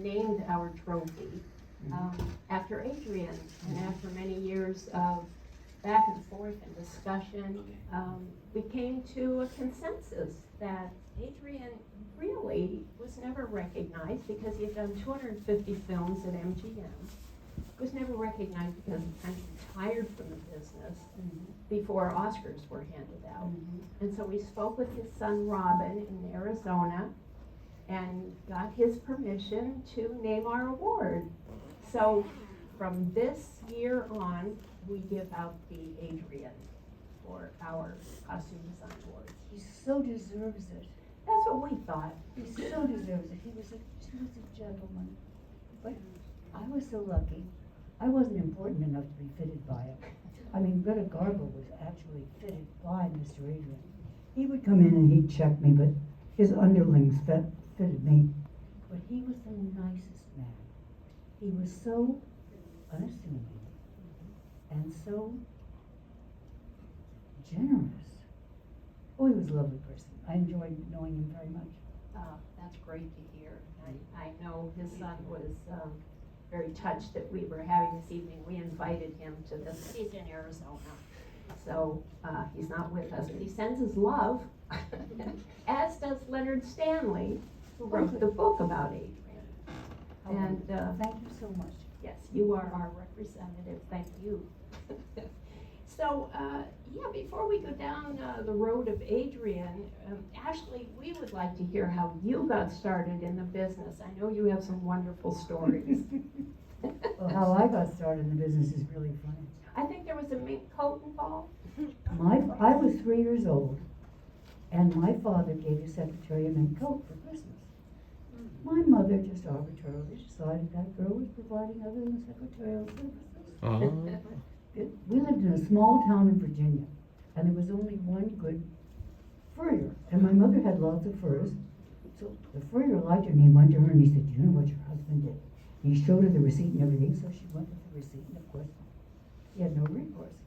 named our trophy after Adrian, and after many years of back and forth and discussion, we came to a consensus that Adrian really was never recognized because he had done 250 films at MGM. Was never recognized because he kind of retired from the business before Oscars were handed out. And so we spoke with his son Robin in Arizona and got his permission to name our award. So from this year on, we give out the Adrian for our costume design award. He so deserves it. That's what we thought. He so deserves it. He was a gentleman. But I was so lucky. I wasn't important enough to be fitted by him. I mean, Garbo was actually fitted by Mr. Adrian. He would come in and he'd check me, but his underlings fitted me. But he was the nicest man. He was so unassuming and so generous. Oh, he was a lovely person. I enjoyed knowing him very much. That's great to hear. I know his son was very touched that we were having this evening. We invited him to this. He's in Arizona, so he's not with us, but he sends his love, as does Leonard Stanley, who wrote the book about Adrian. And thank you so much. Yes, you are our representative. Thank you. So, yeah, before we go down the road of Adrian, Ashley, we would like to hear how you got started in the business. I know you have some wonderful stories. Well, how I got started in the business is really funny. I think there was a mink coat involved. I was 3 years old, and my father gave his secretary a mink coat for Christmas. My mother just arbitrarily decided that girl was providing other than secretarial services. We lived in a small town in Virginia, and there was only one good furrier, and my mother had lots of furs. So the furrier liked her, and he went to her and he said, "Do you know what your husband did?" And he showed her the receipt and everything, so she went with the receipt, and of course, he had no recourse.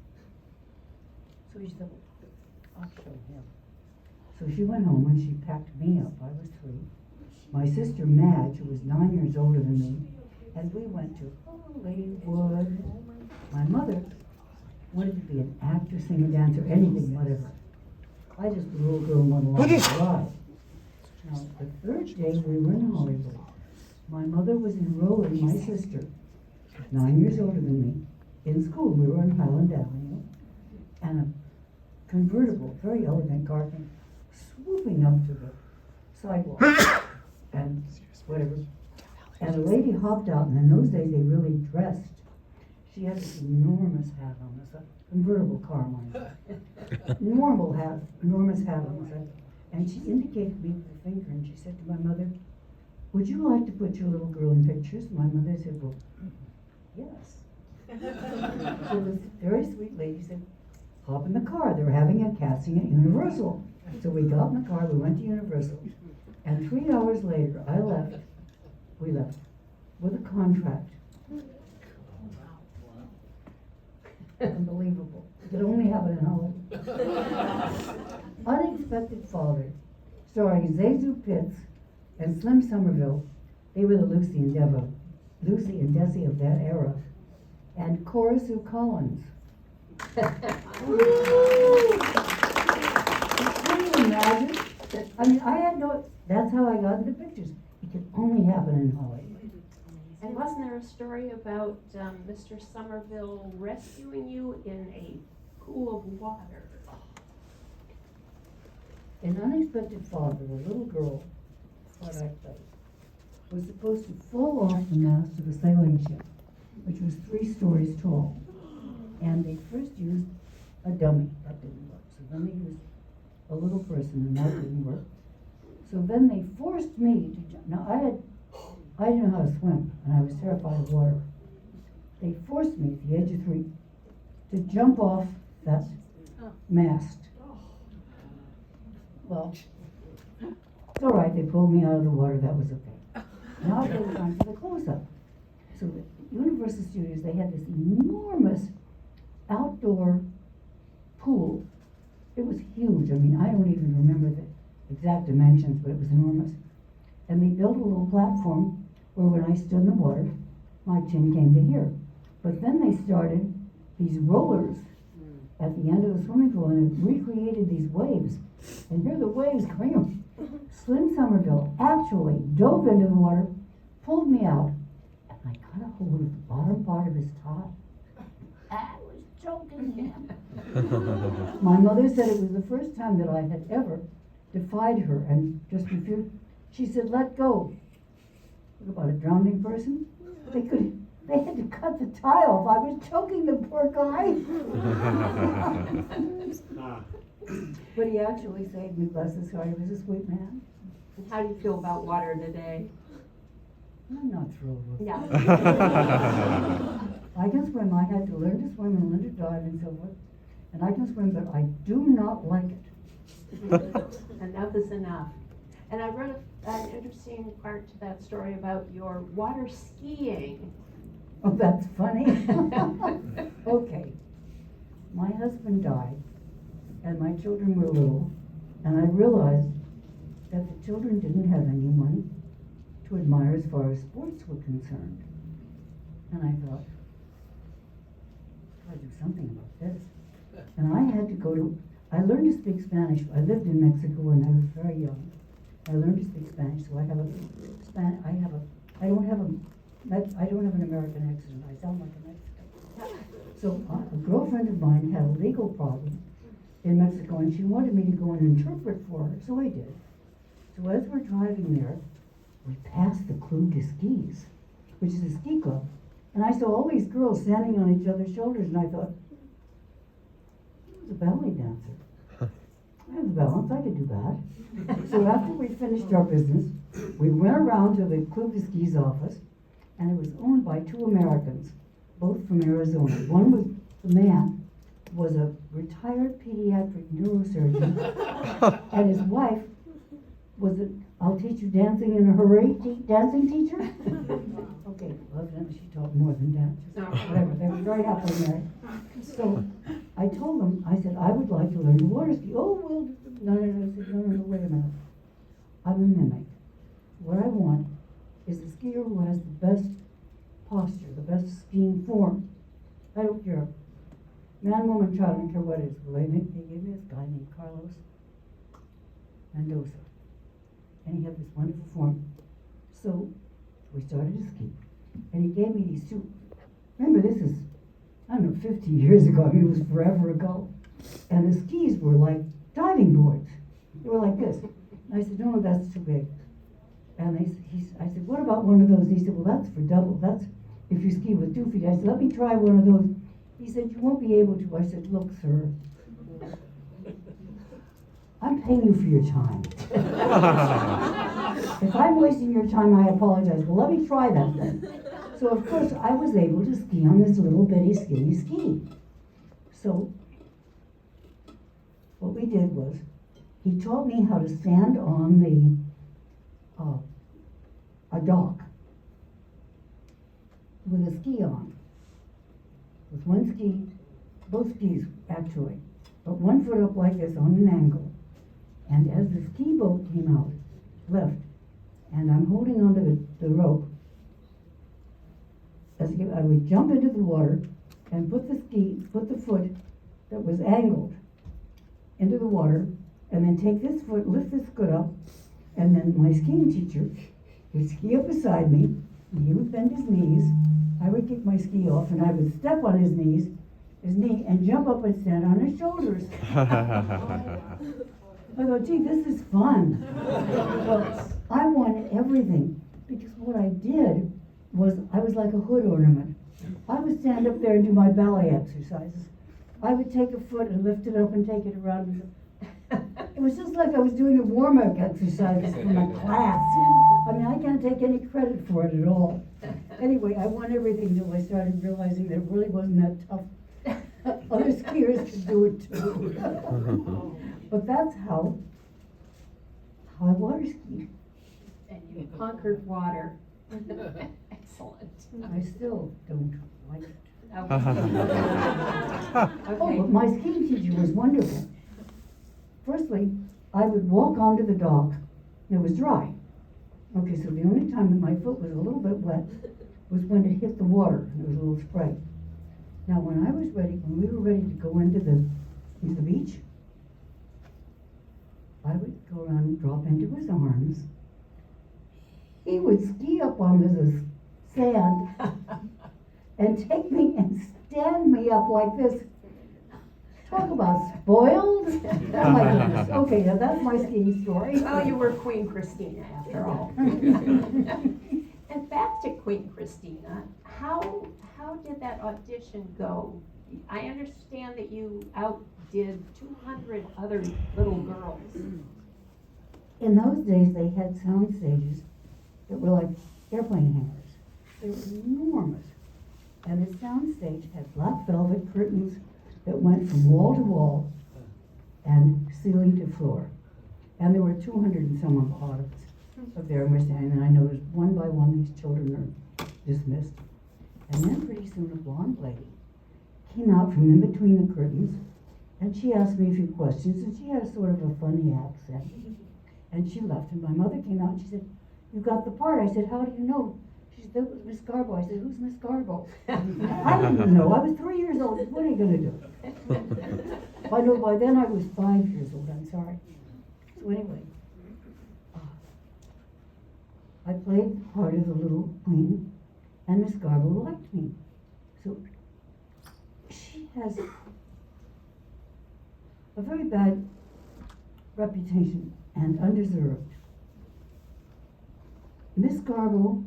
So she said, "I'll show him." So she went home and she packed me up. I was 3. My sister Madge, who was 9 years older than me, and we went to Hollywood. My mother wanted to be an actor, singer, dancer, anything, whatever. I just was a little girl and went along for the ride. Now, the 3rd day we were in Hollywood, my mother was enrolling my sister, 9 years older than me, in school. We were on Highland Avenue, and a convertible, very elegant car came swooping up to the sidewalk, and whatever. And a lady hopped out, and in those days they really dressed. She had this enormous hat on, this convertible car, mind you. Enormous hat on, and she indicated me with her finger, and she said to my mother, "Would you like to put your little girl in pictures?" My mother said, "Well, yes." So this very sweet lady said, "Hop in the car. They were having a casting at Universal." So we got in the car, we went to Universal, and 3 hours later, we left with a contract. Unbelievable. It could only happen in Hollywood. Unexpected Father, starring Zazu Pitts and Slim Somerville. They were the Lucy and Desi of that era. And Cora Sue Collins. Can you imagine? I mean, that's how I got into pictures. It could only happen in Hollywood. And wasn't there a story about Mr. Somerville rescuing you in a pool of water? An Unexpected Father, a little girl, what I played, was supposed to fall off the mast of a sailing ship, which was 3 stories tall. And they first used a dummy. That didn't work. So then they used a little person, and that didn't work. So then they forced me to jump. Now, I didn't know how to swim, and I was terrified of water. They forced me at the age of 3 to jump off that mast. Well, it's all right. They pulled me out of the water. That was okay. Now it was time for the close-up. So the Universal Studios, they had this enormous outdoor pool. It was huge. I mean, I don't even remember the exact dimensions, but it was enormous. And they built a little platform where when I stood in the water, my chin came to here. But then they started these rollers at the end of the swimming pool, and it recreated these waves. And here the waves coming. Slim Somerville actually dove into the water, pulled me out, and I got a hold of the bottom part of his top. I was choking him. My mother said it was the first time that I had ever defied her and just refused. She said, "Let go." What about a drowning person? They had to cut the tie off. I was choking the poor guy. But he actually saved me, bless his heart. He was a sweet man. And how do you feel about water today? I'm not thrilled with it. Yeah. I can swim. I had to learn to swim and learn to dive and so forth. And I can swim, but I do not like it. Enough is enough. And I read an interesting part to that story about your water skiing. Oh, that's funny. Okay. My husband died, and my children were little, and I realized that the children didn't have anyone to admire as far as sports were concerned. And I thought, I'll do something about this. And I had to I learned to speak Spanish. I lived in Mexico when I was very young. I learned to speak Spanish, so I don't have an American accent. I sound like a Mexican. So a girlfriend of mine had a legal problem in Mexico, and she wanted me to go and interpret for her, so I did. So as we're driving there, we passed the Club de Skis, which is a ski club, and I saw all these girls standing on each other's shoulders, and I thought, a ballet dancer. I have the balance, I could do that. So after we finished our business, we went around to the Club de Skis office, and it was owned by two Americans, both from Arizona. One was, the man was a retired pediatric neurosurgeon, and his wife was I'll teach you dancing in a hurry dancing teacher. Okay, well, evidently she taught more than dancers. Whatever, they were very happily married. So I told them, I said, I would like to learn to water ski. Oh, well, no, I said, no, wait a minute. I'm a mimic. What I want is a skier who has the best posture, the best skiing form. I don't care. Man, woman, child, I don't care what it is. Well, they gave me this guy named Carlos Mendoza. And he had this wonderful form. So we started to ski. And he gave me these two. Remember, this is, I don't know, 50 years ago. I mean, it was forever ago. And the skis were like diving boards. They were like this. And I said, no, that's too big. And I said, what about one of those? And he said, well, that's for double. That's if you ski with 2 feet. I said, let me try one of those. He said, you won't be able to. I said, look, sir, I'm paying you for your time. If I'm wasting your time, I apologize. Well, let me try that then. So, of course, I was able to ski on this little bitty skinny ski. So, what we did was, he taught me how to stand on a dock with a ski on. With one ski, both skis actually, but one foot up like this on an angle. And as the ski boat came out, left, and I'm holding onto the rope, I would jump into the water and put the foot that was angled into the water, and then take this foot, lift this foot up, and then my skiing teacher would ski up beside me, and he would bend his knees, I would kick my ski off, and I would step on his knee, and jump up and stand on his shoulders. I go, gee, this is fun. So I wanted everything, because what I did was, I was like a hood ornament. I would stand up there and do my ballet exercises. I would take a foot and lift it up and take it around. It was just like I was doing a warm-up exercise for my class. I mean, I can't take any credit for it at all. Anyway, I won everything until I started realizing that it really wasn't that tough. Other skiers could do it too. But that's how I water ski. And you conquered water. Excellent. I still don't like it. Okay. Oh, but my skiing teacher was wonderful. Firstly, I would walk onto the dock. It was dry. Okay, so the only time that my foot was a little bit wet was when it hit the water, and there was a little spray. Now, when we were ready to go into the beach, I would go around and drop into his arms. He would ski up on the sand and take me and stand me up like this. Talk about spoiled. Oh my goodness. Okay, now that's my skiing story. Well, you were Queen Christina after all. And back to Queen Christina, how did that audition go? I understand that you outdid 200 other little girls. In those days, they had sound stages that were like airplane hangars. They were enormous. And the sound stage had black velvet curtains that went from wall to wall and ceiling to floor. And there were 200 and some of audience up there, and we're standing, and I noticed one by one these children are dismissed. And then pretty soon a blonde lady came out from in between the curtains, and she asked me a few questions, and she had a sort of a funny accent. And she left, and my mother came out, and she said, "You got the part." I said, "How do you know?" She said, "That was Miss Garbo." I said, "Who's Miss Garbo?" I didn't know. I was 3 years old. What are you going to do? By then I was 5 years old. I'm sorry. So anyway, I played the part of the little queen, and Miss Garbo liked me. So she has a very bad reputation and undeserved. Miss Garbo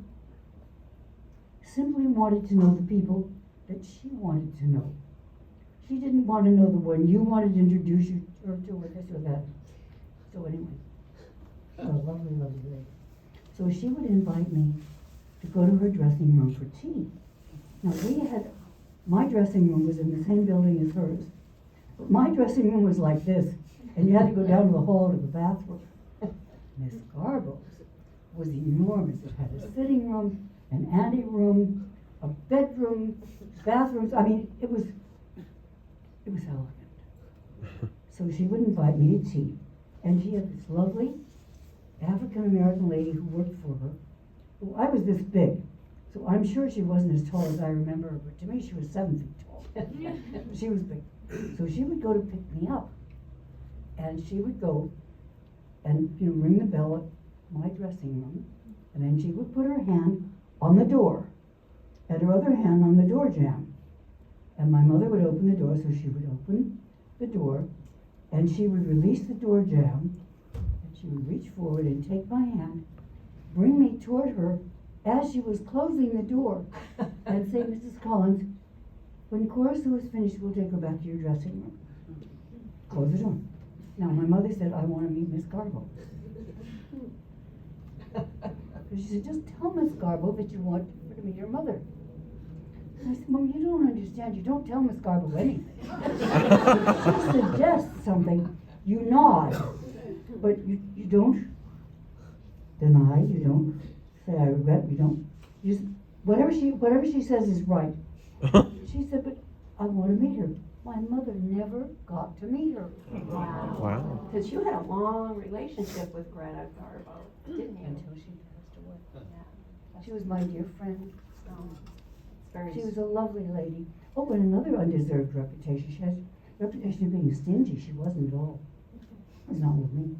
simply wanted to know the people that she wanted to know. She didn't want to know the one you wanted to introduce her to or this or that. So anyway, a lovely, lovely lady. So she would invite me to go to her dressing room for tea. Now my dressing room was in the same building as hers, but my dressing room was like this, and you had to go down to the hall to the bathroom. Miss Garbo's was enormous. It had a sitting room, an anteroom, a bedroom, bathrooms. I mean, it was elegant. So she would invite me to tea, and she had this lovely African-American lady who worked for her. Well, I was this big, so I'm sure she wasn't as tall as I remember her, but to me she was 7 feet tall. She was big. So she would go to pick me up, and she would go and ring the bell at my dressing room, and then she would put her hand on the door, and her other hand on the door jamb. And my mother would open the door, so she would open the door, and she would release the door jamb, and she would reach forward and take my hand, bring me toward her as she was closing the door, and say, "Mrs. Collins, when Cora Sue is finished, we'll take her back to your dressing room." Close the door. Now, my mother said, "I want to meet Miss Garbo." She said, "Just tell Miss Garbo that you want her to meet her mother." And I said, "Mom, you don't understand. You don't tell Miss Garbo anything. She suggests something, you nod, but you don't deny, you don't say I regret, you don't, you just, whatever she says is right." She said, "But I want to meet her." My mother never got to meet her. Wow. Because you had a long relationship with Greta Garbo, didn't you? Until she passed away. Yeah. She was my dear friend. It's very She was a lovely lady. Oh, and another undeserved reputation. She has a reputation of being stingy. She wasn't at all. It was not with me.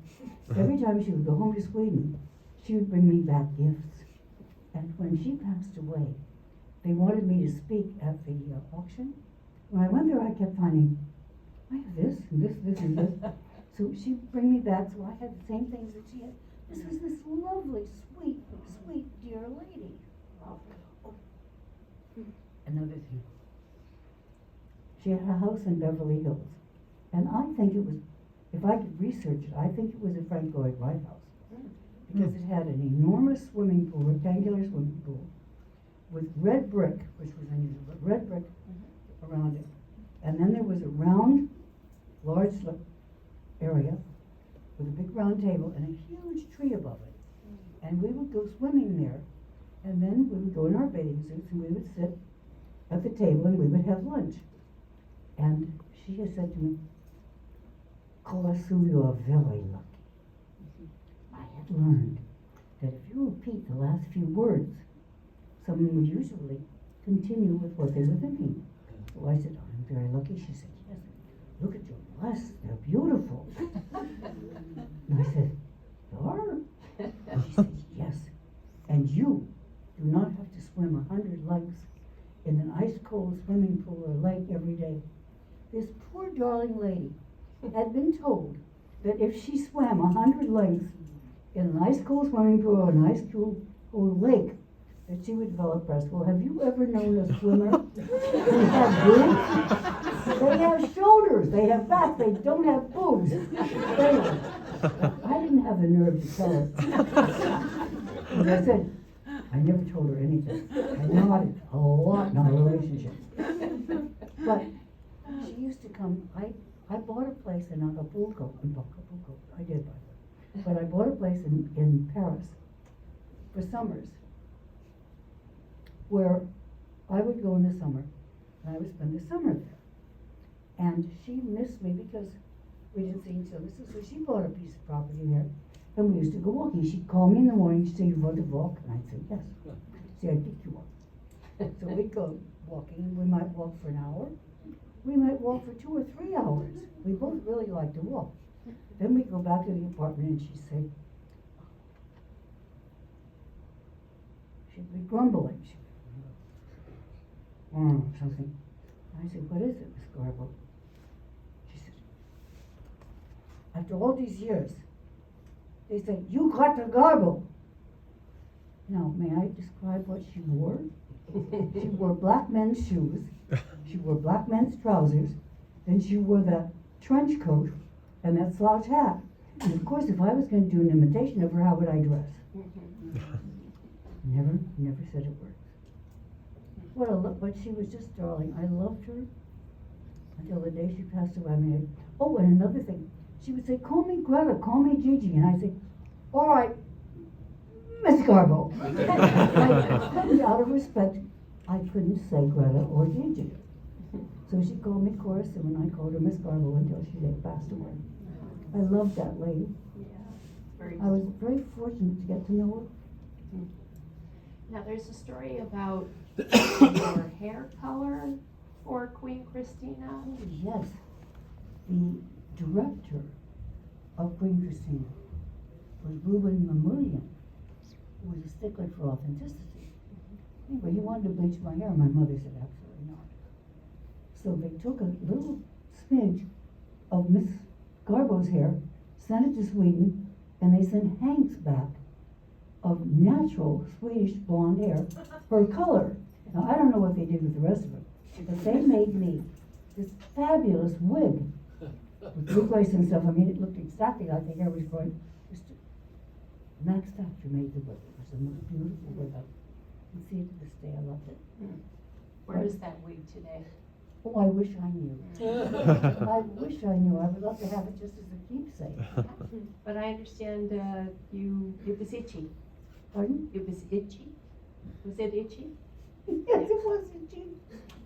Every time she would go home to Sweden, she would bring me back gifts. And when she passed away, they wanted me to speak at the auction. When I went there, I kept finding, I have this, and this, and this. So she'd bring me back, so I had the same things that she had. This was this lovely, sweet, sweet, dear lady. Oh. Another thing. She had a house in Beverly Hills. And I think it was, if I could research it, I think it was a Frank Lloyd Wright house. Because it had an enormous swimming pool, rectangular swimming pool, with red brick, which was unusual, but red brick around it. And then there was a round, large area with a big round table and a huge tree above it. And we would go swimming there, and then we would go in our bathing suits and we would sit at the table and we would have lunch. And she has said to me, "Cora Sue, you are very lucky. I had learned that if you repeat the last few words someone would usually continue with what they were thinking. So I said, I'm very lucky. She said, yes, look at your breasts, they're beautiful. And I said, you are? And she said, yes. And you do not have to swim 100 lengths in an ice-cold swimming pool or lake every day. This poor darling lady had been told that if she swam 100 lengths in an ice-cold swimming pool or an ice-cold lake, that she would develop breasts. Well, have you ever known a swimmer who have boobs? They have shoulders, they have back, they don't have boobs. Anyway, I didn't have the nerve to tell her. As I said, I never told her anything. I nodded a lot in our relationship. But she used to come, I bought a place in Acapulco, I did buy it. But I bought a place in Paris for summers, where I would go in the summer, and I would spend the summer there. And she missed me because we didn't see each other, so she bought a piece of property there, and we used to go walking. She'd call me in the morning, she'd say, you want to walk? And I'd say, yes. See, I'd pick you up. So we'd go walking, and we might walk for an hour. We might walk for 2 or 3 hours. We both really liked to walk. Then we'd go back to the apartment, and she'd say, she'd be grumbling. Something. I said, what is it, Miss Garbo? She said, after all these years, they said, you got the Garbo. Now, may I describe what she wore? She wore black men's shoes, she wore black men's trousers, then she wore that trench coat and that slouch hat. And of course, if I was going to do an imitation of her, how would I dress? Never said a word. But she was just darling. I loved her until the day she passed away. Oh, and another thing, she would say, call me Greta, call me Gigi. And I'd say, all right, Miss Garbo. Out of respect, I couldn't say Greta or Gigi. So she called me Cora, and I called her Miss Garbo until she passed away. I loved that lady. I was very fortunate to get to know her. Now, there's a story about your hair color for Queen Christina. Oh, yes. The director of Queen Christina was Ruben Mamoulian, who was a stickler for authenticity. Anyway, he wanted to bleach my hair. My mother said, absolutely not. So they took a little smidge of Miss Garbo's hair, sent it to Sweden, and they sent Hank's back of natural Swedish blonde hair, her color. Now, I don't know what they did with the rest of it, but they made me this fabulous wig with blue lace and stuff. I mean, it looked exactly like the hair was going. Max Factor made the wig. It was the most beautiful wig. I can see it to this day. I loved it. Where is that wig today? Oh, I wish I knew. I wish I knew. I would love to have it just as a keepsake. But I understand it was itchy. Pardon? It was itchy? Was it itchy? Yes, it was itchy.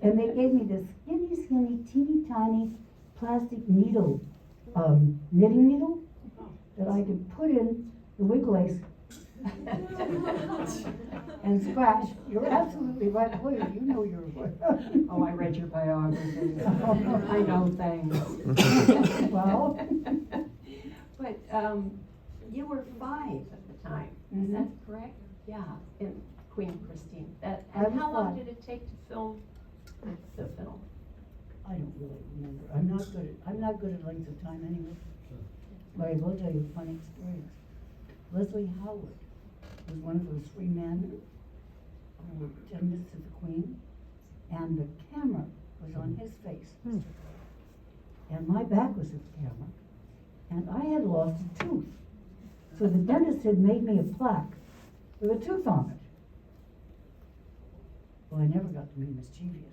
And they gave me this skinny, teeny tiny plastic needle, knitting needle, that I could put in the wig lace and scratch. You're absolutely right. Boy, you know your work. Oh, I read your biography. I know things. Well. But you were 5 at the time. Is that correct? Yeah, in Queen Christine. And how long did it take to film the film? I don't really remember. I'm not good at length of time anyway. But I will tell you a funny experience. Leslie Howard was one of those 3 men who were attendants to the Queen, and the camera was on his face. And my back was at the camera, and I had lost a tooth. So the dentist had made me a plaque with a tooth on it. Well, I never got to be mischievous.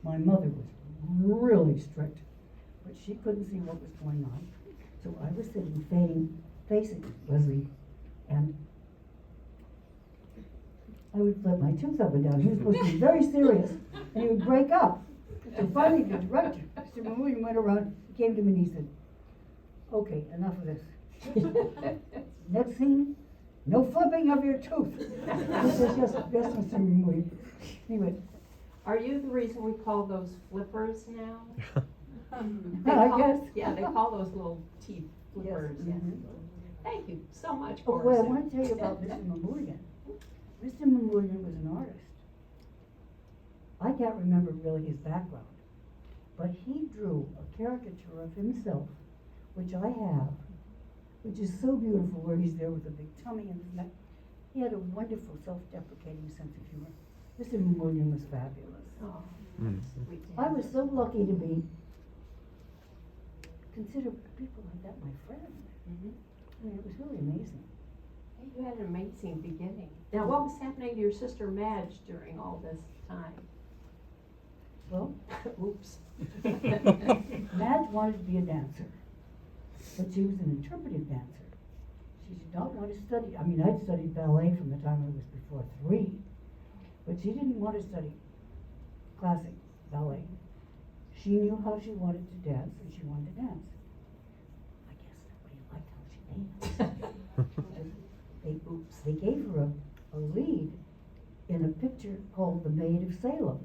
My mother was really strict, but she couldn't see what was going on. So I was sitting facing Leslie, and I would flip my tooth up and down. He was supposed to be very serious, and he would break up. So finally the director, Mr. Mamoulian, went around, he came to me and he said, okay, enough of this. Next scene, no flipping of your tooth. This is just Mr. Moody. Anyway, Are you the reason we call those flippers now? I guess. Yeah, they call those little teeth flippers. Yes. Yes. Thank you so much, Oh, Cora. well, I want to tell you about Mr. Mamoudian. Mr. Mamoudian was an artist. I can't remember really his background, but he drew a caricature of himself, which I have, which is so beautiful, where he's there with a big tummy and his neck. He had a wonderful self-deprecating sense of humor. Mr. Mamoudian was fabulous. Oh, Mm. sweet. I was so lucky to be, consider people like that my friend. Mhm. I mean, it was really amazing. You had an amazing beginning. Now, what was happening to your sister Madge during all this time? Well, Oops. Madge wanted to be a dancer, but she was an interpretive dancer. She did not want to study. I mean, I'd studied ballet from the time I was before 3, but she didn't want to study classic ballet. She knew how she wanted to dance, and she wanted to dance. I guess nobody liked how she danced. They gave her a lead in a picture called The Maid of Salem.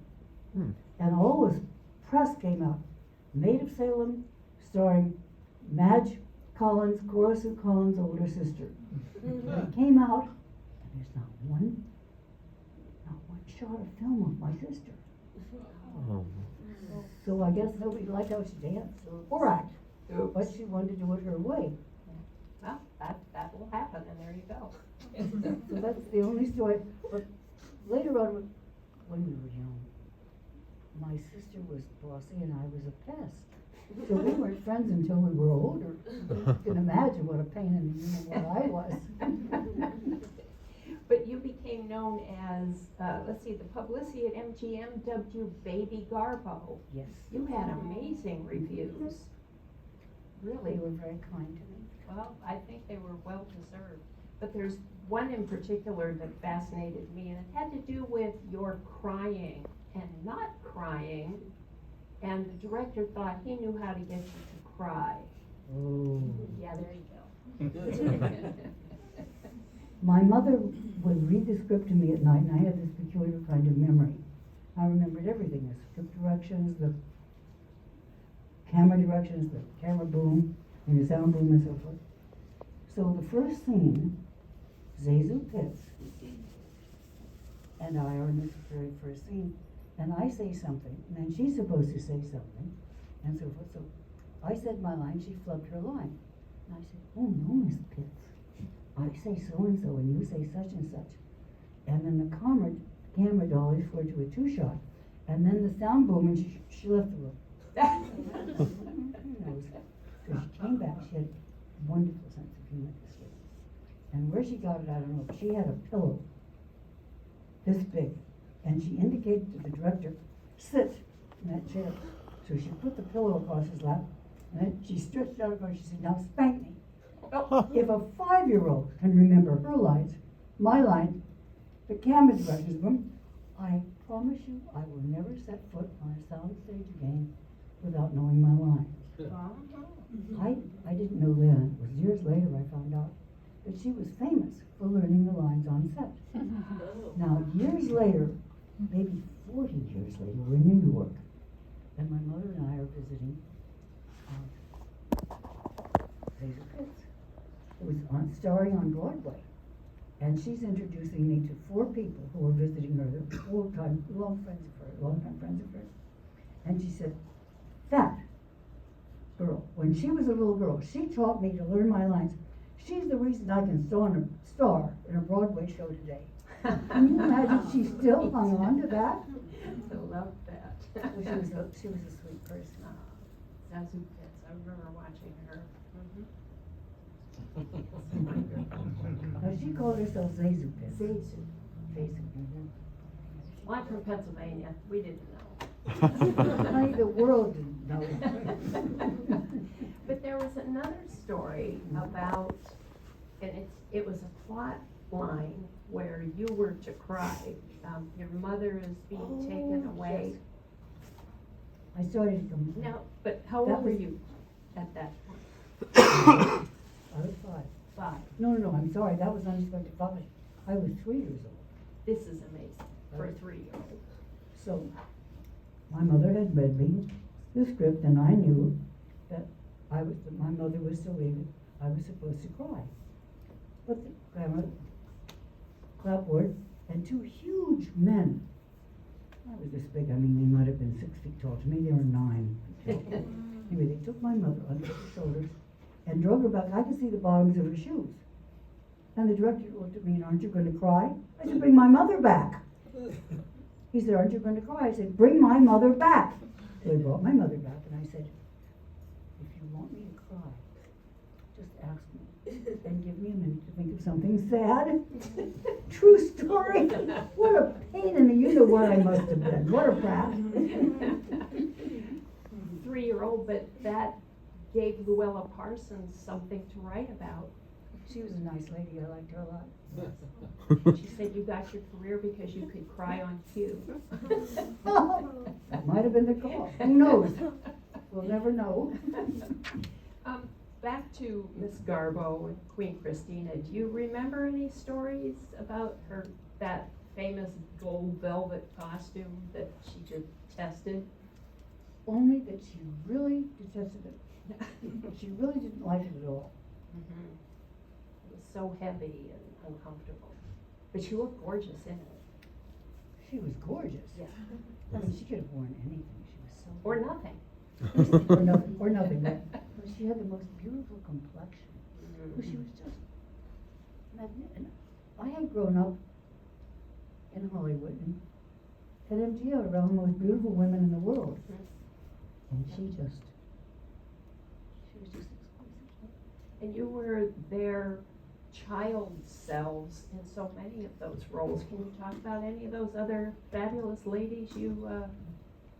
Hmm. And all this press came out. Maid of Salem, starring Madge Collins, Cora Collins' older sister. And it came out, and there's not one shot of film of my sister. Oh. So I guess nobody liked how she danced or act, Oops. but she wanted to do it her way. Well, that will happen, and there you go. So that's the only story. But later on, when we were young, my sister was bossy and I was a pest. So we weren't friends until we were older. You can imagine what a pain in the union I was. But you became known as, let's see, the publicity at MGM dubbed you Baby Garbo. Yes. You had amazing reviews. They Really? were very kind to me. Well, I think they were well deserved. But there's one in particular that fascinated me, and it had to do with your crying and not crying. And the director thought he knew how to get you to cry. Oh. Yeah, there you go. My mother would read the script to me at night, and I had this peculiar kind of memory. I remembered everything, the script directions, the camera directions, the camera boom, and the sound boom and so forth. So the first scene, Zazu Pitts and I are in this very first scene, and I say something, and then she's supposed to say something, and so forth. So I said my line, she flubbed her line. And I said, oh no, Miss Pitts. I say so-and-so, and you say such and such. And then the camera dollies forward to a 2-shot, and then the sound boom, and she left the room. Who knows? So she came back, she had a wonderful sense of humor, this lady. And where she got it, I don't know, but she had a pillow this big, and she indicated to the director, sit in that chair. So she put the pillow across his lap, and then she stretched out across, she said, now spank me. If a 5-year-old can remember her lines, my line, the camera director's room, I promise you I will never set foot on a sound stage again without knowing my lines. I didn't know then. It was years later I found out that she was famous for learning the lines on set. Now, years later, maybe 40 years later, we're in New York, and my mother and I are visiting Zazu Pitts. It was starring on Broadway. And she's introducing me to 4 people who were visiting her. They're long-time friends of hers. And she said, that girl, when she was a little girl, she taught me to learn my lines. She's the reason I can star in a Broadway show today. Can you imagine she still hung on to that? I love that. Well, she was a sweet person. Zazu Pitts, I remember watching her. Now, she called herself Zazu Pitts. Zazu. Zazu. Well, I'm from Pennsylvania. We didn't know. Honey, the world didn't know. But there was another story about, and it was a plot line where you were to cry. Your mother is being taken away. I started to come. No, but how That old were was- you at that point? I was 5. 5. No, I'm sorry, that was unexpected 5. I was 3 years old. This is amazing for a 3-year-old. So, my mother had read me the script, and I knew that my mother was to leave it. I was supposed to cry. But the camera, clapboard, and 2 huge men. I was this big, I mean, they might have been 6 feet tall. To me, they were 9 feet tall. Anyway, they took my mother under their shoulders and drug her back. I could see the bottoms of her shoes. And the director looked at me and, aren't you going to cry? I said, bring my mother back. He said, aren't you going to cry? I said, bring my mother back. So he brought my mother back, and I said, if you want me to cry, just ask me and give me a minute to think of something sad. True story. What a pain in the, you know what I must have been. What a brat. 3-year-old, but that gave Luella Parsons something to write about. She was a nice lady. I liked her a lot. She said you got your career because you could cry on cue. That might have been the call. Who knows? We'll never know. Back to Miss Garbo and Queen Christina. Do you remember any stories about that famous gold velvet costume that she detested? Only that she really detested it. She really didn't like it at all. Mm-hmm. It was so heavy and uncomfortable. But she looked gorgeous in it. She was gorgeous. Yeah. I mean, she could have worn anything. She was so Or nothing. or nothing. But she had the most beautiful complexion. Mm-hmm. She was just magnificent. I had grown up in Hollywood and at MGM around the most beautiful women in the world. And she was just exquisite. And you were their child selves in so many of those roles. Can you talk about any of those other fabulous ladies you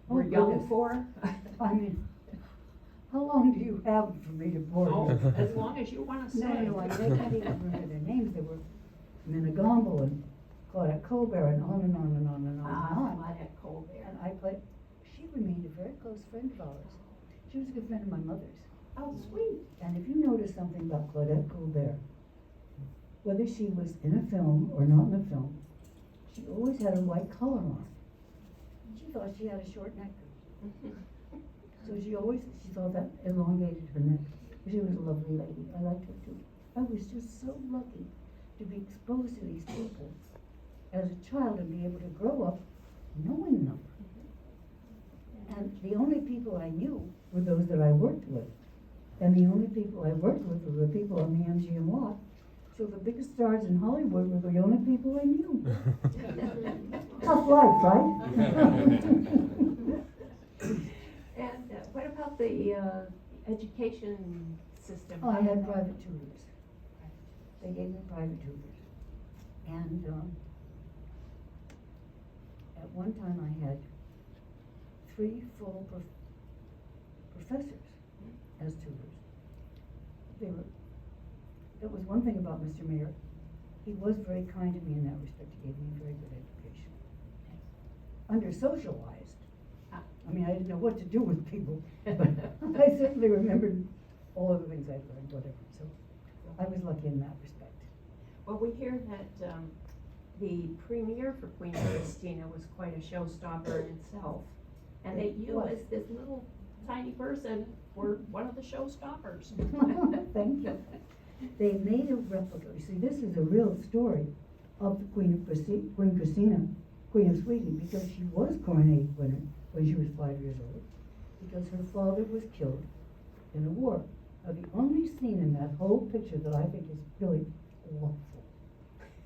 were young goodness. for? I mean, how long do you have for me to bore you? Oh, as long as you want to say. No, I can't even remember their names. They were Gamble and Claudette Colbert and on and on and on and on and on. Claudette Colbert. And I played, she remained a very close friend of ours. She was a good friend of my mother's. Oh, sweet. And if you notice something about Claudette Colbert, whether she was in a film or not in a film, she always had a white collar on. And she thought she had a short neck. So she thought that elongated her neck. She was a lovely lady. I liked her too. I was just so lucky to be exposed to these people as a child and be able to grow up knowing them. And the only people I knew were those that I worked with. And the only people I worked with were the people on the MGM lot. So the biggest stars in Hollywood were the only people I knew. Tough life, right? And what about the education system? I had private tutors. They gave me private tutors. And at one time I had 3 full professors as tutors. That was one thing about Mr. Mayor. He was very kind to me in that respect. He gave me a very good education. Under socialized. I mean, I didn't know what to do with people, but I certainly remembered all of the things I'd learned, whatever. So I was lucky in that respect. Well, we hear that the premiere for Queen Christina was quite a showstopper in itself. And that you, as this little tiny person, were one of the showstoppers. Thank you. They made a replica. You see, this is a real story of the Queen Christina, Queen of Sweden, because she was coronated winner when she was 5 years old, because her father was killed in a war. Now, the only scene in that whole picture that I think is really awful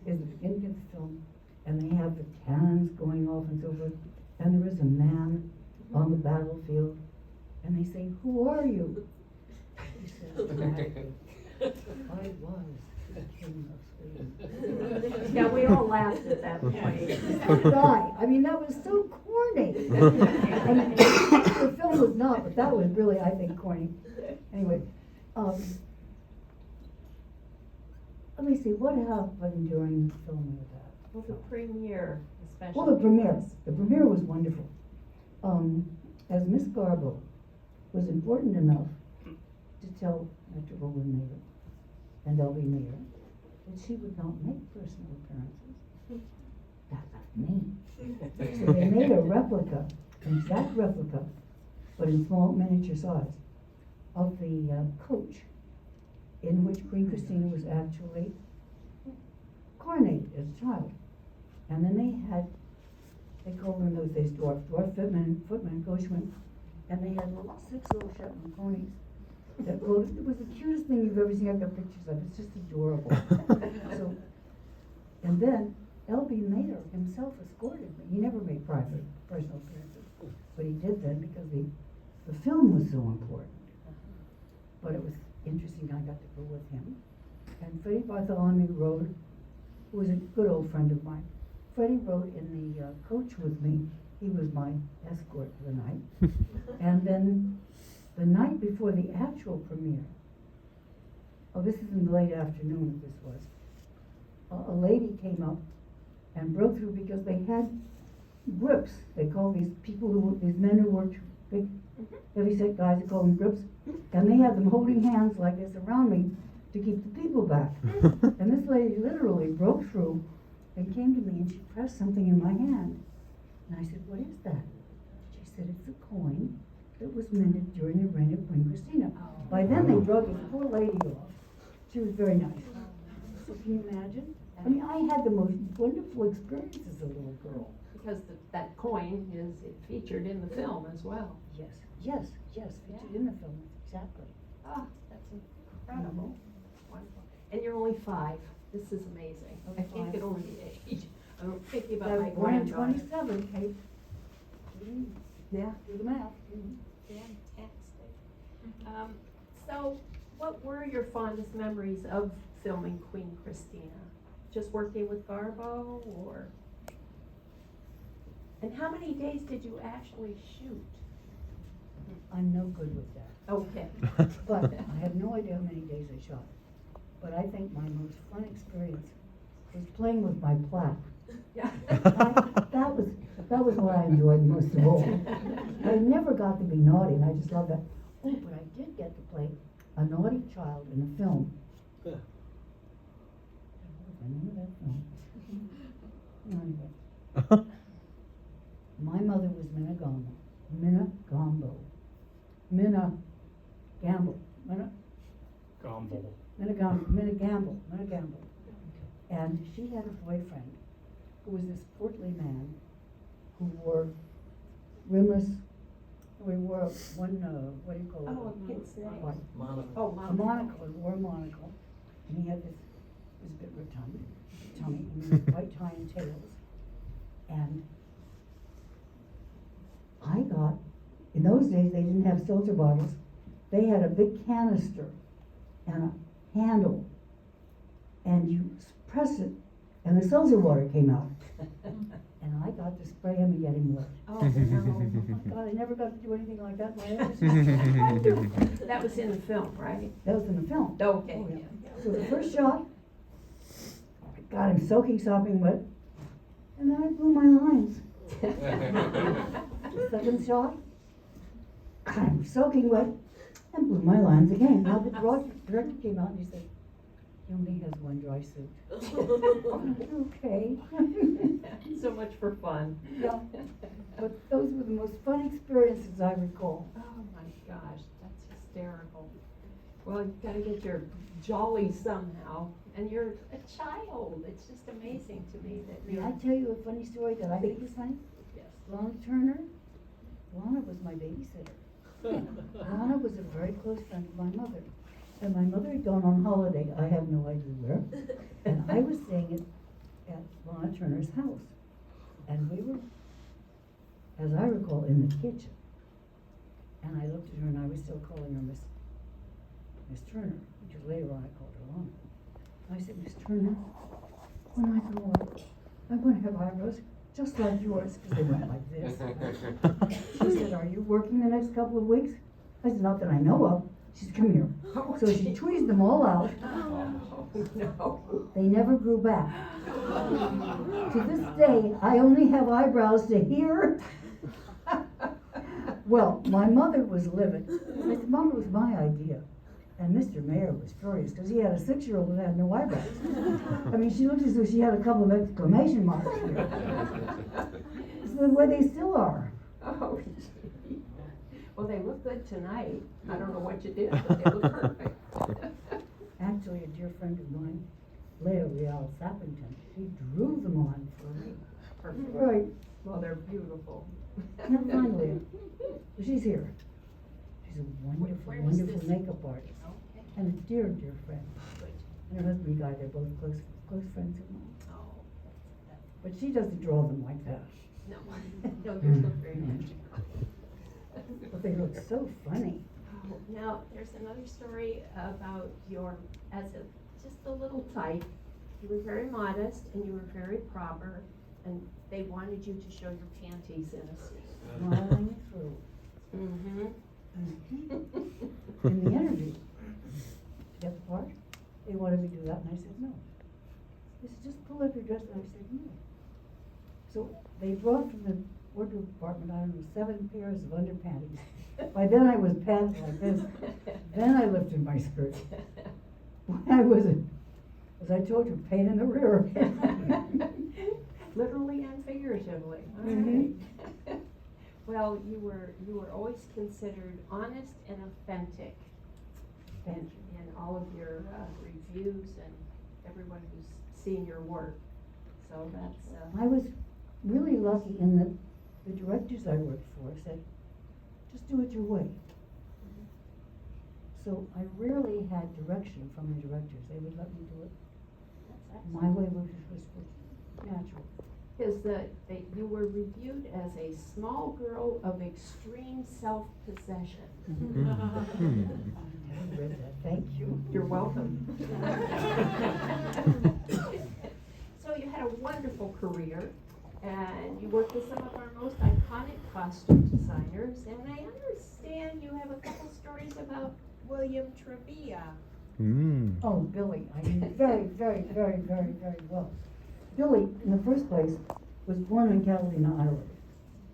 is the beginning of the film, and they have the cannons going off and so forth, and there is a man on the battlefield, and they say, "Who are you?" He says dramatically, "I was the King of Sweden." Yeah, we all laughed at that point. So did I. I mean, that was so corny. And the film was not, but that was really, I think, corny. Anyway, let me see, what happened during the filming of that? Well, the premiere, especially. Well, the premiere was wonderful. As Miss Garbo was important enough to tell Metro Goldwyn Mayer and L.B. Mayer, that she would not make personal appearances. That's me. So they made a replica, an exact replica, but in small miniature size, of the coach in which Queen Christina was actually coronated as a child. And then they called them in those days dwarf footmen, coachmen, and they had six little Shetland ponies. It was the cutest thing you've ever seen. I've got pictures of it. It's just adorable. So, and then L.B. Mayer himself escorted me. He never made private personal appearances, but he did then because the film was so important. But it was interesting. I got to go with him. And Freddie Bartholomew rode, who was a good old friend of mine. Freddie rode in the coach with me. He was my escort for the night. And then the night before the actual premiere, this is in the late afternoon, this was, a lady came up and broke through because they had grips. They call these these men who worked, big, heavy-set guys, they call them grips. And they had them holding hands like this around me to keep the people back. And this lady literally broke through and came to me and she pressed something in my hand. And I said, "What is that?" She said, "It's a coin that was minted during the reign of Queen Christina." By then they drug this poor lady off. She was very nice. So can you imagine? I mean, I had the most wonderful experience as a little girl. Because that coin is featured in the film as well. Yes, featured in the film, exactly. Ah, that's incredible. Wonderful. And you're only 5. This is amazing. I can't get over the age. I'm thinking about my Born in granddaughter. 27, Kate. Yeah. Do the math. Fantastic. So, what were your fondest memories of filming Queen Christina? Just working with Garbo, or? And how many days did you actually shoot? I'm no good with that. Okay. But I have no idea how many days I shot. But I think my most fun experience was playing with my plaque. Yeah. That was what I enjoyed most of all. I never got to be naughty, and I just love that. Oh, but I did get to play a naughty child in a film. Yeah. What was the name of that film? Anyway. My mother was Minna Gamble. Minna Gamble. And she had a boyfriend who was this portly man who wore rimless, he wore one, what do you call it? Oh, I can't say. What? Oh, A monocle, he wore a monocle, and he had this, it was a bit rotund, tummy, and these white tie and tails. And I got, in those days they didn't have seltzer bottles, they had a big canister and a handle, and you press it, and the seltzer water came out. And I got to spray him and get him wet. Oh, no. Oh my God, I never got to do anything like that in my life. That was in the film, right? That was in the film. Okay. Oh, yeah. Yeah. So the first shot, I got him soaking wet, and then I blew my lines. The second shot, got him soaking wet, and blew my lines again. Now the director came out and he said, "He only has one dry suit." Okay. So much for fun. Yeah. But those were the most fun experiences I recall. Oh my gosh, that's hysterical. Well, you've got to get your jolly somehow, and you're a child. It's just amazing to me that May you're. I tell you a funny story that I think was funny? Yes. Lana Turner, Lana was my babysitter. Lana was a very close friend of my mother. And my mother had gone on holiday, I have no idea where, and I was staying at Lana Turner's house. And we were, as I recall, in the kitchen. And I looked at her and I was still calling her Miss Turner, because later on I called her Lana. And I said, "Miss Turner, when I grow up, I'm going to have eyebrows just like yours," because they went like this. She said, "Are you working the next couple of weeks?" I said, "Not that I know of." She said, "Come here." So she tweezed them all out. Oh, no. They never grew back. To this day, I only have eyebrows to here. Well, my mother was livid. I said, "Mom, it was my idea." And Mr. Mayor was furious because he had a 6-year-old who had no eyebrows. I mean, she looked as though she had a couple of exclamation marks here. It's the way they still are. Oh, gee. Well, they look good tonight. I don't know what you did, but they look perfect. Actually, a dear friend of mine, Leo Real Sappington, he drew them on for me. Perfect. Right. Well, they're beautiful. Can't find Leah. She's here. She's a wonderful, Where was wonderful this? makeup artist. Okay. And a dear, dear friend. Good. And her husband Guy, they're both close friends of mine. Oh, But she doesn't draw them like that. no, no, yours look very Mm. natural. But they look so funny. Oh, now, there's another story about your, just a little type, you were very modest and you were very proper, and they wanted you to show your panties in a scene. Smiling through. Mm-hmm. In the interview, to get the part, they wanted me to do that, and I said no. They said, just pull up your dress, and I said no. So they brought from the wardrobe department, I don't know, 7 pairs of underpanties. By then I was pants like this. Then I lifted my skirt. I was, as I told you, pain in the rear. Literally and figuratively. All Mhm. right. Well, you were always considered honest and authentic in all of your reviews and everyone who's seen your work. So that's I was really lucky in that the directors I worked for said, just do it your way. So I rarely had direction from the directors. They would let me do it. that's My way was natural. Is that you were reviewed as a small girl of extreme self-possession. Hmm. I haven't read that, thank you. You're welcome. So you had a wonderful career, and you worked with some of our most iconic costume designers, and I understand you have a couple stories about William Trevia. Hmm. Oh, Billy, I knew very, very, very, very, very well. Billy, in the first place, was born on Catalina Island,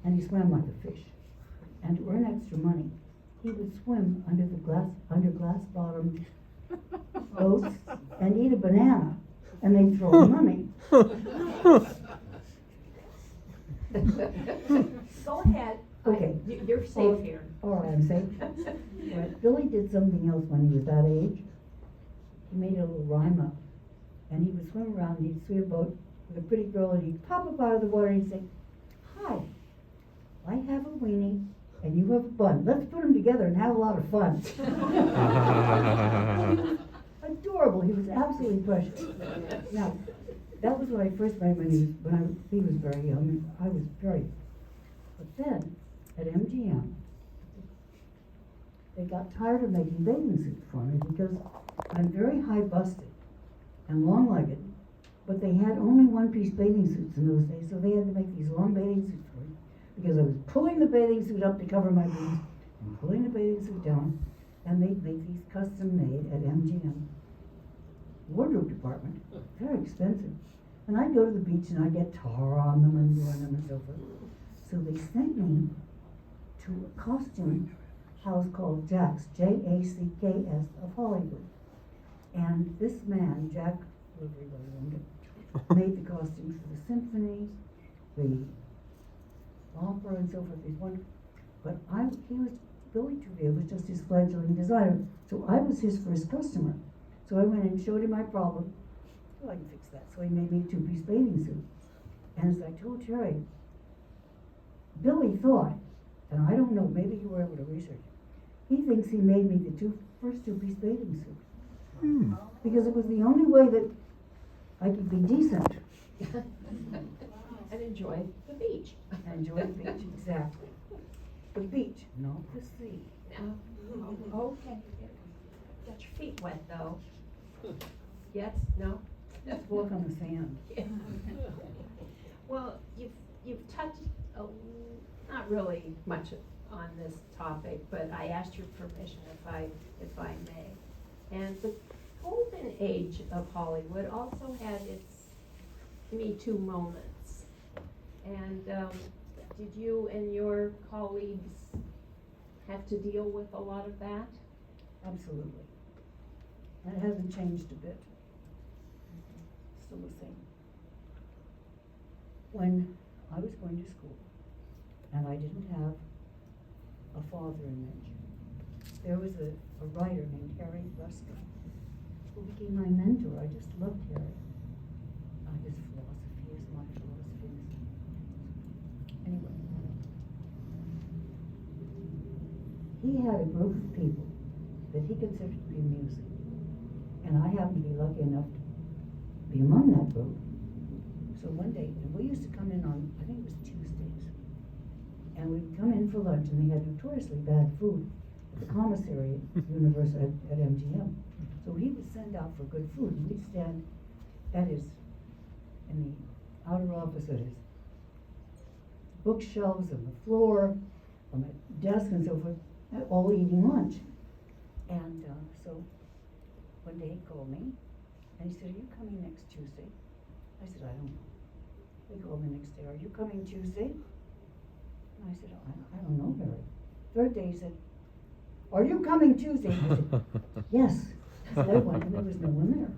and he swam like a fish. And to earn extra money, he would swim under glass-bottomed boats and eat a banana, and they'd throw him money. Go ahead. Okay. You're safe here. All right, I'm safe. But Billy did something else when he was that age. He made a little rhyme up, and he would swim around, and he'd see a boat with a pretty girl, and he'd pop up out of the water, and he'd say, hi, I have a weenie, and you have a bun. Let's put them together and have a lot of fun. Adorable. He was absolutely precious. Now, that was when I first met him when he was very young. I was very. But then, at MGM, they got tired of making bathing suits for me because I'm very high-busted and long-legged, but they had only one-piece bathing suits in those days, so they had to make these long bathing suits for me because I was pulling the bathing suit up to cover my boobs and pulling the bathing suit down, and they'd make these custom-made at MGM wardrobe department, very expensive. And I'd go to the beach and I'd get tar on them and ruin them and so forth. So they sent me to a costume house called Jack's, J-A-C-K-S of Hollywood. And this man, Jack, whoever he was, made the costumes for the symphony, the opera and so forth. He's wonderful. But Billy Trevia was just his fledgling designer. So I was his first customer. So I went and showed him my problem. Well, I can fix that. So he made me a 2-piece bathing suit. And as I told Jerry, Billy thought, and I don't know, maybe you were able to research it, he thinks he made me the first 2-piece bathing suit. Hmm. Because it was the only way that I could be decent And enjoy the beach. and enjoy the beach, exactly. The beach, not the sea. Okay. Got your feet wet though. Yes? No? Let's walk on the sand. Well, you've touched not really much on this topic, but I asked your permission if I may. And the golden age of Hollywood also had its Me Too moments. And did you and your colleagues have to deal with a lot of that? Absolutely. And it hasn't changed a bit. Still the same. When I was going to school, and I didn't have a father-in-law, there was a writer named Harry Ruskin who became my mentor. I just loved Harry. His philosophy is my philosophy. Anyway, he had a group of people that he considered to be music. And I happened to be lucky enough to be among that group. So one day, and we used to come in on, I think it was Tuesdays, and we'd come in for lunch, and they had notoriously bad food at the commissary universe at MGM. So he would send out for good food, and we'd stand at in the outer office at his bookshelves, on the floor, on the desk, and so forth, all eating lunch. And so one day he called me, and he said, "Are you coming next Tuesday?" I said, "I don't know." He called the next day, "Are you coming Tuesday?" And I said, I don't know, Harry." Third day he said, "Are you coming Tuesday?" I said, "Yes." So I went, and there was no one there,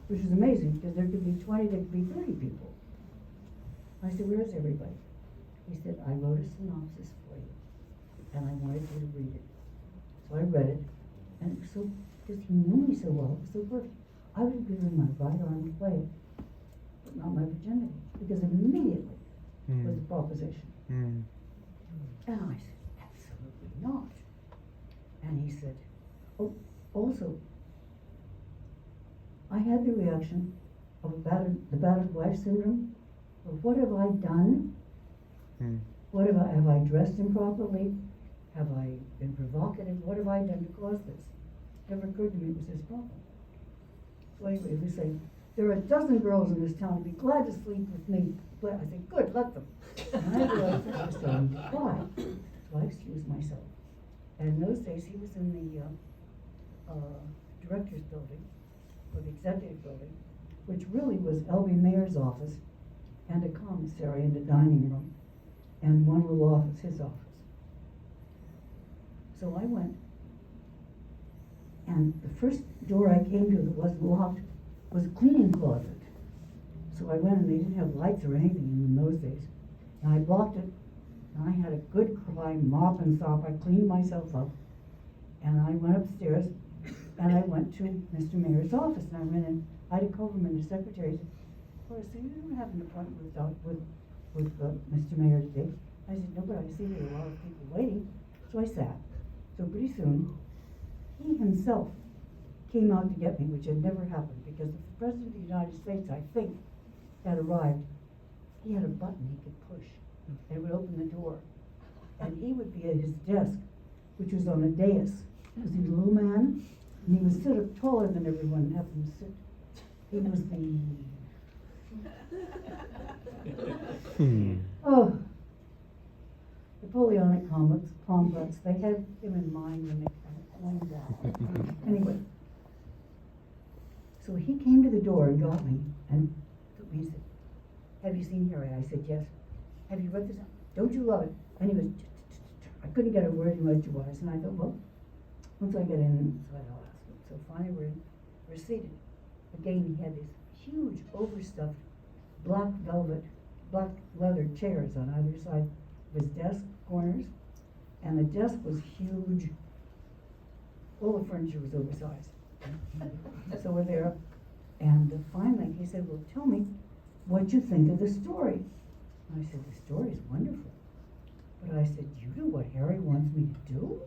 which was amazing, because there could be 20, there could be 30 people. I said, "Where's everybody?" He said, "I wrote a synopsis for you, and I wanted you to read it." So I read it, and it was so, because he knew me so well, it was so perfect. I would have given my right arm to play it, but not my virginity, because immediately was the proposition. And I said, "Absolutely not." And he said, "Oh, also, I had the reaction of the battered wife syndrome, of what have I done? What have I dressed improperly? Have I been provocative? What have I done to cause this?" Never occurred to me it was his problem. So anyway, he was saying, "There are a dozen girls in this town who'd be glad to sleep with me." But I said, "Good, let them." And I realized I was starting to cry. So I excused myself. And in those days, he was in the director's building, or the executive building, which really was L.B. Mayer's office, and a commissary, and a dining room, and one little office, his office. So I went, and the first door I came to that wasn't locked was a cleaning closet. So I went, and they didn't have lights or anything in those days. And I blocked it, and I had a good cry, mop and sop. I cleaned myself up, and I went upstairs, and I went to Mr. Mayer's office, and I went in. Ida Coverman, the secretary, said, "Cora, so you don't have an appointment with Mr. Mayer today?" I said, "No, but I see there are a lot of people waiting." So I sat. So pretty soon, he himself came out to get me, which had never happened, because if the President of the United States, I think, had arrived, he had a button he could push, and it would open the door. And he would be at his desk, which was on a dais, because he was a little man, and he was sit up taller than everyone and have them sit. He was the... Oh, Napoleonic complex. They had him in mind when they coined that. Anyway, so he came to the door and got me and took me and said, "Have you seen Harry?" I said, "Yes." "Have you read this? Don't you love it?" And he was, I couldn't get a word in edgewise, and I thought, well, once I get in, so I'll ask him. So finally we're seated. Again, he had these huge overstuffed black leather chairs on either side of his desk corners, and the desk was huge. All the furniture was oversized. So we're there, and finally he said, "Well, tell me what you think of the story." And I said, "The story is wonderful." But I said, "You do what Harry wants me to do?"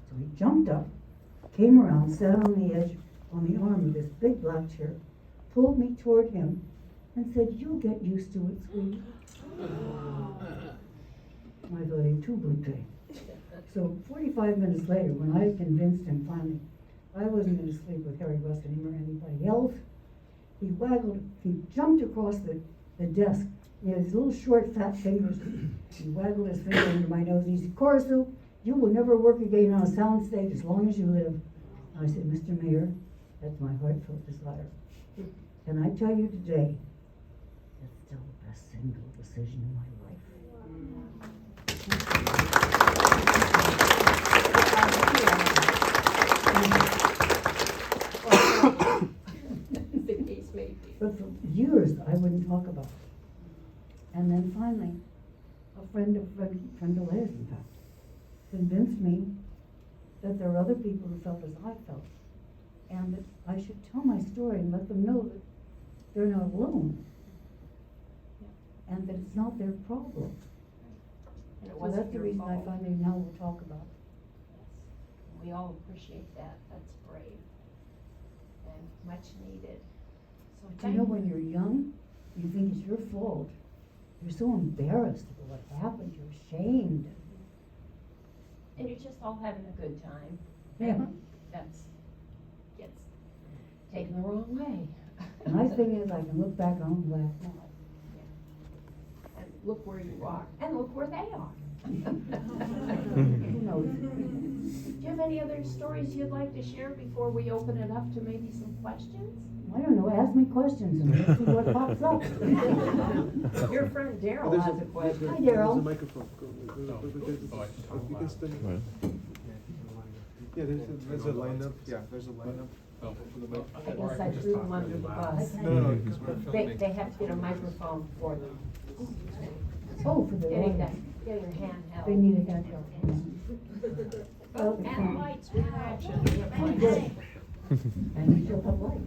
So he jumped up, came around, sat on the edge, on the arm of this big black chair, pulled me toward him, and said, "You'll get used to it, sweetie." I thought, "Et tu, Brute." So 45 minutes later, when I had convinced him finally I wasn't going to sleep with Harry Ruskin or anybody else, he jumped across the desk. He had his little short, fat fingers. He waggled his finger under my nose, and he said, "Cora Sue, you will never work again on a sound stage as long as you live." I said, "Mr. Mayer, that's my heartfelt desire. And I tell you today, that's still the best single decision in my life." talk about it. And then finally, a friend of Liz, in fact, convinced me that there are other people who felt as I felt, and that I should tell my story and let them know that they're not alone, and that it's not their problem. And it So wasn't that's the your reason I fault. finally now will talk about it. Yes. We all appreciate that. That's brave and much needed. So Do you know when you're young, you think it's your fault. You're so embarrassed about what happened. You're ashamed. And you're just all having a good time. Yeah. That's gets taken the wrong way. The nice thing is I can look back on and laugh now. And look where you are, and look where they are. Who knows? Do you have any other stories you'd like to share before we open it up to maybe some questions? I don't know. Ask me questions and let's see what pops up. Your friend Daryl has a question. Hi, Daryl. There's a microphone. You can stay. Right. Yeah, there's a lineup. Yeah, there's a lineup. I guess I threw them under the bus. No, because we're They have to get a microphone for them. Oh, for the Getting lights. getting your hand held. They need a handheld. Oh, and lights, we have action. We have lights. Good. And you still have light.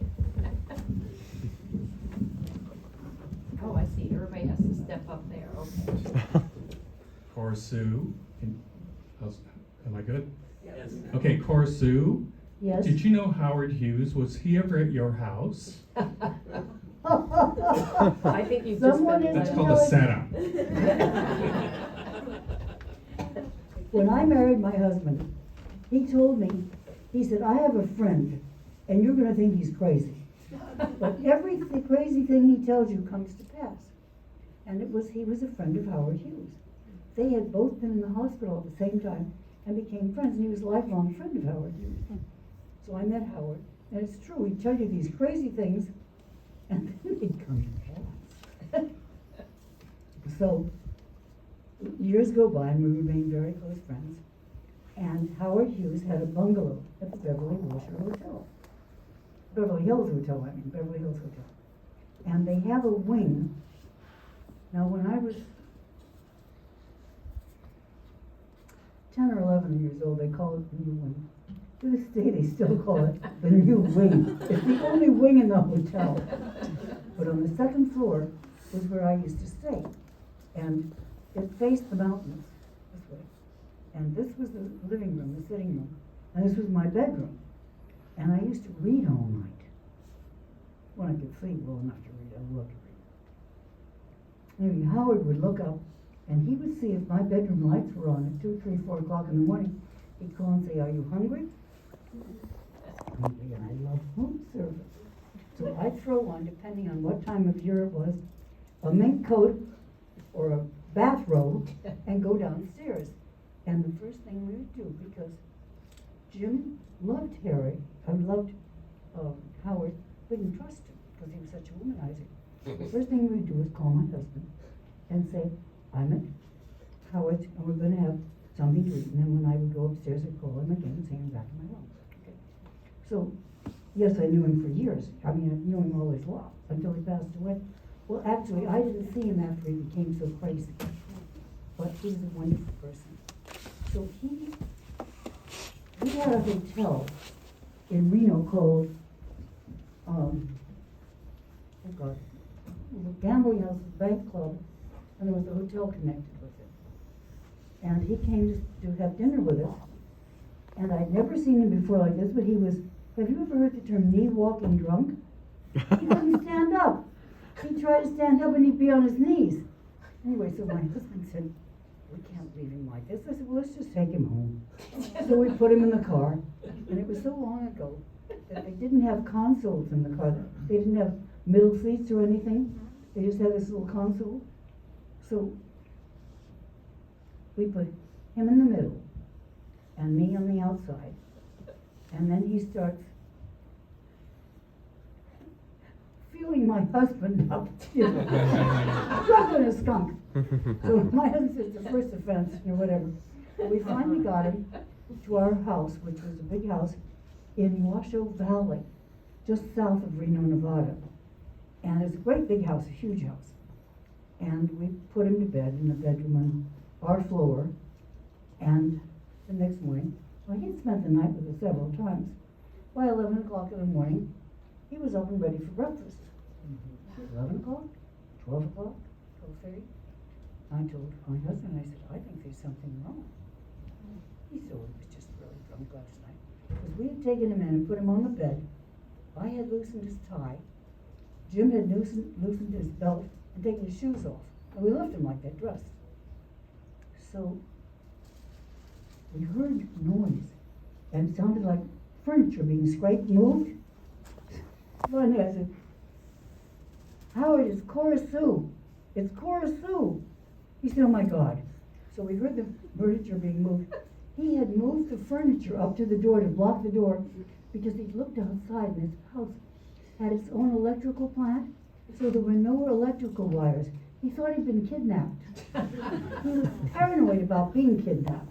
Oh, I see, everybody has to step up there, okay. Cora Sue, am I good? Yes. Okay, Cora Sue, Yes? did you know Howard Hughes? Was he ever at your house? I think you've just Someone been. is That's called a setup. When I married my husband, he told me, he said, I have a friend, and you're gonna think he's crazy. But every crazy thing he tells you comes to pass. And he was a friend of Howard Hughes. They had both been in the hospital at the same time and became friends, and he was a lifelong friend of Howard Hughes. So I met Howard, and it's true, he'd tell you these crazy things, and then they'd come to pass. So, years go by, and we remained very close friends, and Howard Hughes had a bungalow at the Beverly Hills Hotel. Beverly Hills Hotel. And they have a wing. Now, when I was 10 or 11 years old, they called it the new wing. To this day, they still call it the new wing. It's the only wing in the hotel. But on the second floor was where I used to stay. And it faced the mountains this way. And this was the living room, the sitting room. And this was my bedroom. And I used to read all night. When I could sleep well enough to read, I loved to read. Anyway, Howard would look up, and he would see if my bedroom lights were on at 2, 3, 4 o'clock in the morning. He'd call and say, are you hungry? And I love room service. So I'd throw on, depending on what time of year it was, a mink coat or a bathrobe, and go downstairs. And the first thing we would do, because Jim loved Howard, we didn't trust him because he was such a womanizer. The first thing we'd do is call my husband and say, I'm at Howard's and we're going to have something to eat. And then when I would go upstairs, I'd call him again and say, I'm back in my room. Okay. So, yes, I knew him for years. I mean, I knew him all his life until he passed away. Well, actually, I didn't see him after he became so crazy. But he was a wonderful person. So we had a hotel in Reno called, the gambling house, the bank club, and there was a hotel connected with it. And he came to have dinner with us, and I'd never seen him before like this, but he was, have you ever heard the term knee walking drunk? He couldn't stand up. He'd try to stand up and he'd be on his knees. Anyway, so my husband said, we can't leave him like this. I said, well, let's just take him home. So we put him in the car, and it was so long ago that they didn't have consoles in the car. They didn't have middle seats or anything. They just had this little console. So we put him in the middle and me on the outside. And then he starts feeling my husband up, drunk on a skunk. So my husband said, it's the first offense, or whatever. But we finally got him to our house, which was a big house in Washoe Valley, just south of Reno, Nevada. And it's a great big house, a huge house. And we put him to bed in the bedroom on our floor. And the next morning, well, he'd spent the night with us several times. By 11 o'clock in the morning, he was up and ready for breakfast. 11 o'clock, 12 o'clock, 12:30. I told my husband, I said, I think there's something wrong. He said, oh, he was just really drunk last night. Because we had taken him in and put him on the bed. I had loosened his tie. Jim had loosened his belt and taken his shoes off. And we left him like that, dressed. So we heard noise, and it sounded like furniture being scraped, moved. Finally, I said, Howard, it's Cora Sue. It's Cora Sue. He said, oh my God. So we heard the furniture being moved. He had moved the furniture up to the door to block the door because he looked outside and his house had its own electrical plant, so there were no electrical wires. He thought he'd been kidnapped. He was paranoid about being kidnapped,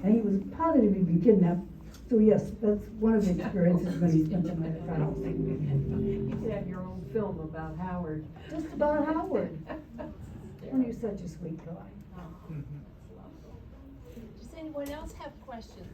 and he was positive he'd been kidnapped. So yes, that's one of the experiences when he spent the night at the house. You could have your own film about Howard. Just about Howard. When he was such a sweet guy. Oh, that's lovely. Does anyone else have questions?